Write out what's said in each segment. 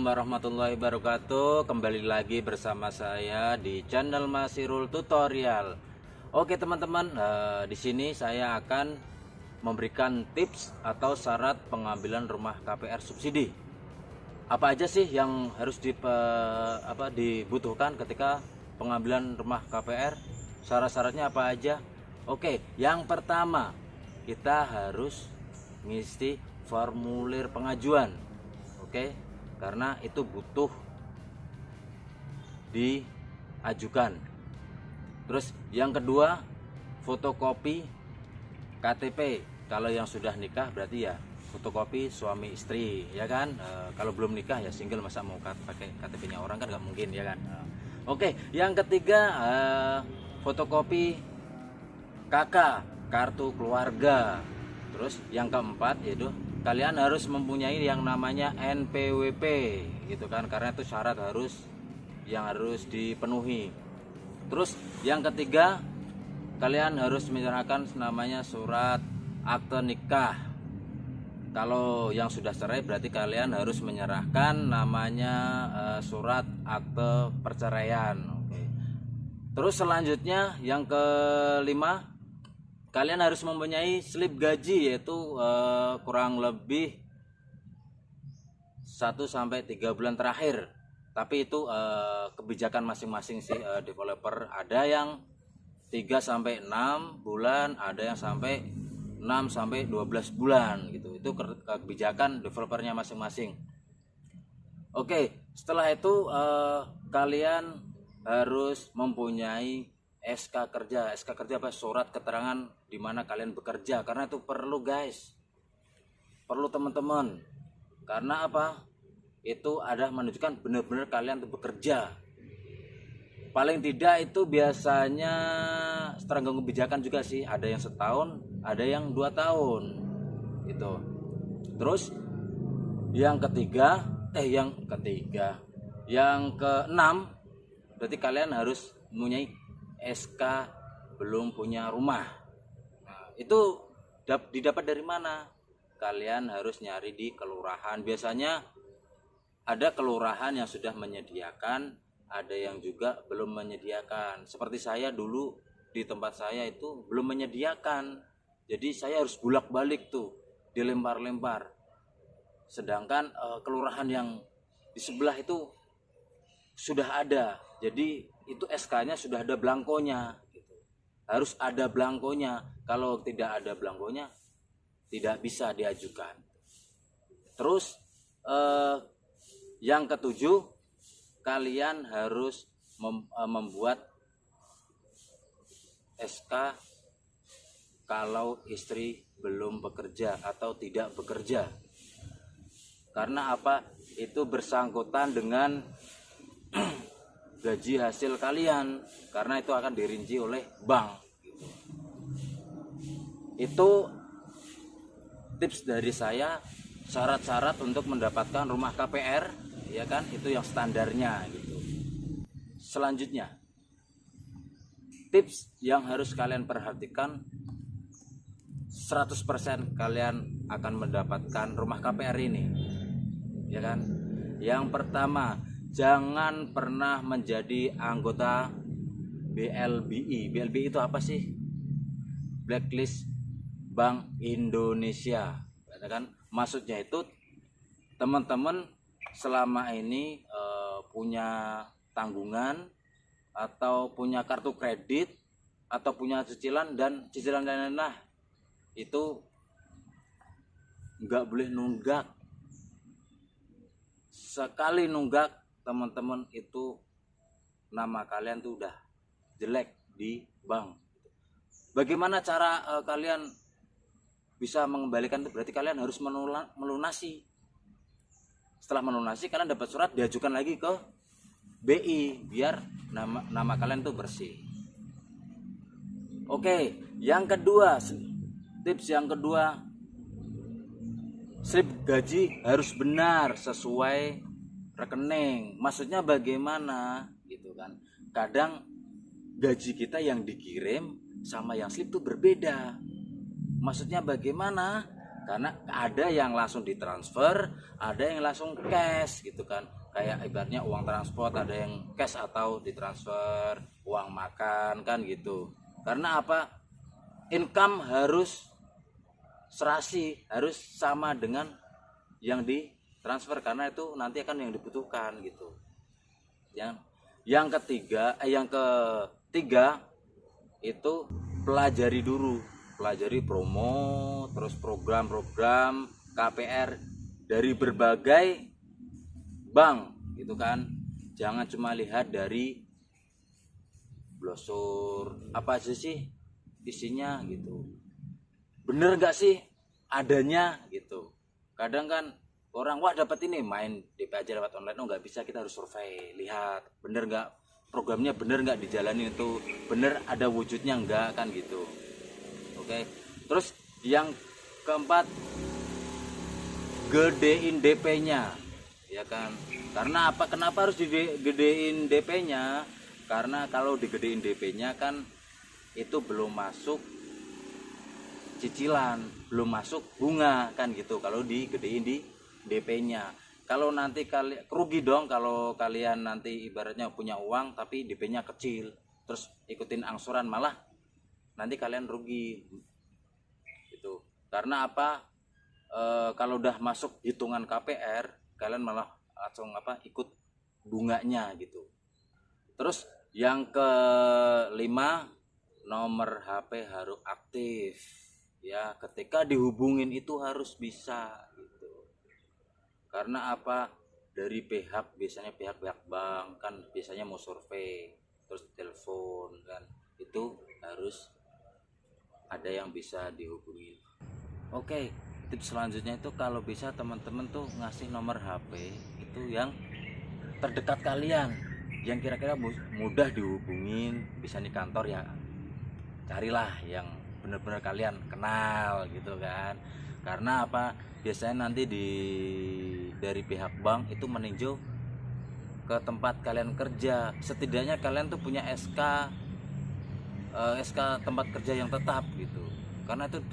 Assalamualaikum warahmatullahi wabarakatuh. Kembali lagi bersama saya di channel Mas Irul Tutorial. Oke teman-teman, di sini saya akan memberikan tips atau syarat pengambilan rumah KPR subsidi. Apa aja sih yang harus dibutuhkan ketika pengambilan rumah KPR? Syarat-syaratnya apa aja? Oke, yang pertama kita harus ngisi formulir pengajuan. Oke, karena itu butuh diajukan. Terus yang kedua, fotokopi KTP. Kalau yang sudah nikah berarti ya fotokopi suami istri, ya kan. Kalau belum nikah ya single, masa mau pakai KTP-nya orang kan nggak mungkin, ya kan. Oke, yang ketiga, fotokopi KK, kartu keluarga. Terus yang keempat yaitu kalian harus mempunyai yang namanya NPWP gitu kan, karena itu syarat yang harus dipenuhi. Terus yang ketiga, kalian harus menyerahkan namanya surat akte nikah. Kalau yang sudah cerai berarti kalian harus menyerahkan namanya surat akte perceraian. Oke. Terus selanjutnya yang kelima, kalian harus mempunyai slip gaji, yaitu kurang lebih 1-3 bulan terakhir. Tapi itu kebijakan masing-masing sih, developer. Ada yang 3-6 bulan, ada yang sampai 6-12 bulan gitu. Itu kebijakan developernya masing-masing. Oke, setelah itu kalian harus mempunyai SK kerja. SK kerja apa? Surat keterangan di mana kalian bekerja, karena itu perlu guys, perlu teman-teman. Karena apa? Itu ada menunjukkan benar-benar kalian itu bekerja. Paling tidak itu biasanya tergantung kebijakan juga sih, ada yang setahun, ada yang 2 tahun gitu. Terus yang keenam, berarti kalian harus mempunyai SK belum punya rumah. Nah, itu didapat dari mana? Kalian harus nyari di kelurahan. Biasanya ada kelurahan yang sudah menyediakan, ada yang juga belum menyediakan. Seperti saya dulu di tempat saya itu belum menyediakan. Jadi saya harus bolak-balik tuh, dilempar-lempar. Sedangkan kelurahan yang di sebelah itu sudah ada. Jadi itu SK-nya sudah ada belangkonya gitu. Harus ada belangkonya. Kalau tidak ada belangkonya tidak bisa diajukan. Terus yang ketujuh, kalian harus membuat SK kalau istri belum bekerja atau tidak bekerja. Karena apa? Itu bersangkutan dengan gaji hasil kalian, karena itu akan dirinci oleh bank gitu. Itu tips dari saya, syarat-syarat untuk mendapatkan rumah KPR, ya kan, itu yang standarnya gitu. Selanjutnya, tips yang harus kalian perhatikan, 100% kalian akan mendapatkan rumah KPR ini, ya kan. Yang pertama, jangan pernah menjadi anggota BLBI. BLBI itu apa sih? Blacklist Bank Indonesia. Kan? Maksudnya itu teman-teman selama ini punya tanggungan atau punya kartu kredit atau punya cicilan dan cicilan lain-lain, itu nggak boleh nunggak. Sekali nunggak, teman-teman, itu nama kalian tuh udah jelek di bank. Bagaimana cara kalian bisa mengembalikan itu? Berarti kalian harus melunasi. Setelah melunasi, kalian dapat surat, diajukan lagi ke BI biar nama kalian tuh bersih. Oke, yang kedua, tips yang kedua, slip gaji harus benar sesuai rekening. Maksudnya bagaimana gitu kan? Kadang gaji kita yang dikirim sama yang slip tuh berbeda. Maksudnya bagaimana? Karena ada yang langsung ditransfer, ada yang langsung cash gitu kan. Kayak ibaratnya uang transport, ada yang cash atau ditransfer, uang makan kan gitu. Karena apa? Income harus serasi, harus sama dengan yang ditransfer, karena itu nanti akan yang dibutuhkan gitu. Yang ketiga itu pelajari promo, terus program-program KPR dari berbagai bank gitu kan. Jangan cuma lihat dari brosur apa aja sih isinya gitu, bener nggak sih adanya gitu. Kadang kan orang wah dapat ini, main DP aja lewat online. Oh nggak bisa, kita harus survei, lihat bener nggak programnya, bener nggak dijalani, itu bener ada wujudnya nggak kan gitu. Oke. Terus yang keempat, gedein DP-nya ya kan. Karena apa? Kenapa harus digedein DP-nya? Karena kalau digedein DP-nya kan itu belum masuk cicilan, belum masuk bunga kan gitu kalau digedein di DP-nya. Kalau nanti kalian rugi dong kalau kalian nanti ibaratnya punya uang tapi DP-nya kecil, terus ikutin angsuran, malah nanti kalian rugi gitu. Karena apa? Kalau udah masuk hitungan KPR, kalian malah langsung ikut bunganya gitu. Terus yang kelima, nomor HP harus aktif ya, ketika dihubungin itu harus bisa gitu. Karena apa? Dari biasanya pihak bank kan biasanya mau survei, terus telepon kan, itu harus ada yang bisa dihubungi. Oke, tips selanjutnya itu kalau bisa teman-teman tuh ngasih nomor HP itu yang terdekat kalian, yang kira-kira mudah dihubungin, bisa di kantor ya. Carilah yang benar-benar kalian kenal gitu kan. Karena apa? Biasanya nanti dari pihak bank itu meninjau ke tempat kalian kerja. Setidaknya kalian tuh punya SK tempat kerja yang tetap gitu. Karena itu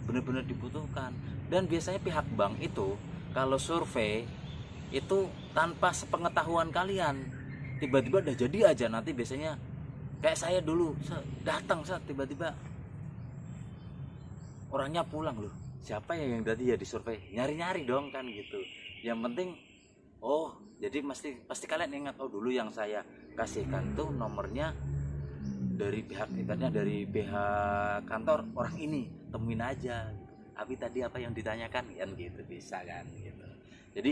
benar-benar dibutuhkan. Dan biasanya pihak bank itu kalau survei itu tanpa sepengetahuan kalian, tiba-tiba udah jadi aja. Nanti biasanya kayak saya dulu datang tiba-tiba orangnya pulang, loh siapa ya yang tadi ya disurvei, nyari-nyari dong kan gitu. Yang penting jadi pasti kalian ingat, dulu yang saya kasihkan tuh nomornya dari dari pihak kantor orang ini, temuin aja. Tapi tadi apa yang ditanyakan kan gitu, bisa kan gitu. Jadi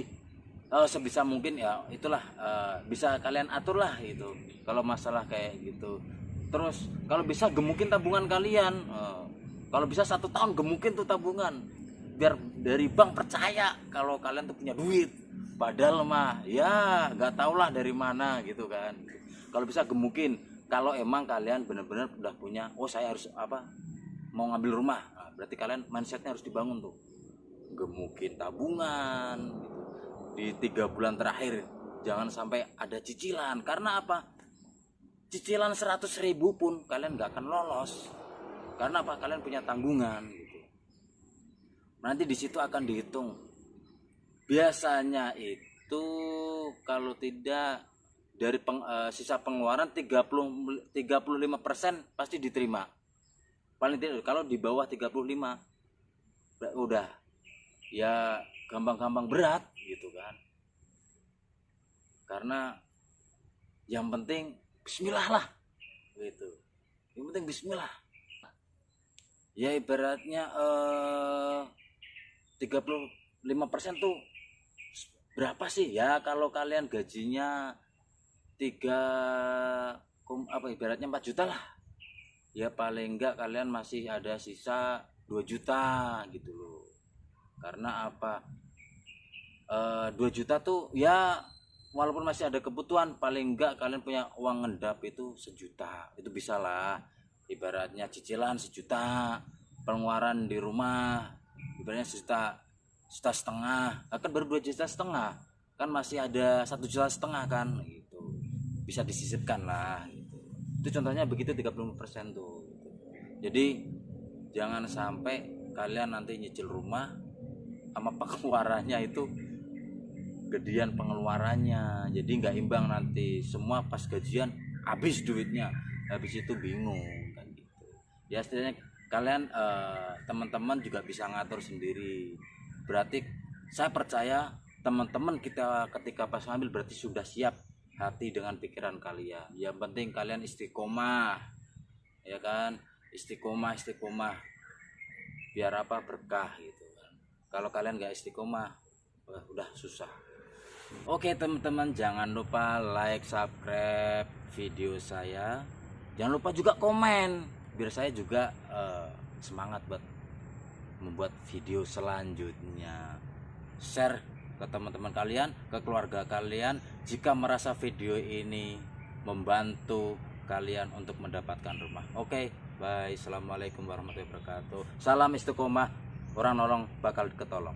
sebisa mungkin ya itulah, bisa kalian atur lah itu kalau masalah kayak gitu. Terus kalau bisa gemukin tabungan kalian, kalau bisa 1 tahun gemukin tuh tabungan, biar dari bank percaya kalau kalian tuh punya duit. Padahal mah ya nggak tau lah dari mana gitu kan. Kalau bisa gemukin, kalau emang kalian benar-benar udah punya, saya harus mau ngambil rumah, berarti kalian mindsetnya harus dibangun tuh, gemukin tabungan gitu. Di 3 bulan terakhir jangan sampai ada cicilan. Karena apa? Cicilan 100.000 pun kalian nggak akan lolos. Karena apa? Kalian punya tanggungan gitu. Nanti di situ akan dihitung. Biasanya itu kalau tidak dari sisa pengeluaran 35% pasti diterima. Paling tidak kalau di bawah 35 udah ya gampang-gampang berat gitu kan. Karena yang penting bismillah lah gitu. Yang penting bismillah. Ya ibaratnya 35% tuh berapa sih ya? Kalau kalian gajinya ibaratnya 4 juta lah, ya paling enggak kalian masih ada sisa 2 juta gitu loh. Karena apa? 2 juta tuh ya walaupun masih ada kebutuhan, paling enggak kalian punya uang ngendap itu 1 juta, itu bisa lah. Ibaratnya cicilan 1 juta, pengeluaran di rumah ibaratnya 1,5 juta, kan baru 2,5 juta, kan masih ada 1,5 juta kan gitu, bisa disisipkan lah gitu. Itu contohnya begitu 35% tuh gitu. Jadi jangan sampai kalian nanti nyicil rumah sama pengeluarannya itu gedean pengeluarannya, jadi nggak imbang nanti, semua pas gajian habis duitnya, habis itu bingung kan gitu ya. Setidaknya kalian teman-teman juga bisa ngatur sendiri. Berarti saya percaya teman-teman kita ketika pas ngambil berarti sudah siap hati dengan pikiran kalian. Yang penting kalian istiqomah, ya kan, istiqomah biar apa, berkah gitu kan. Kalau kalian nggak istiqomah, wah, udah susah. Oke teman-teman, jangan lupa like, subscribe video saya, jangan lupa juga komen biar saya juga semangat buat membuat video selanjutnya. Share ke teman-teman kalian, ke keluarga kalian jika merasa video ini membantu kalian untuk mendapatkan rumah. Oke, bye. Assalamualaikum warahmatullahi wabarakatuh. Salam istiqomah, orang nolong bakal ketolong.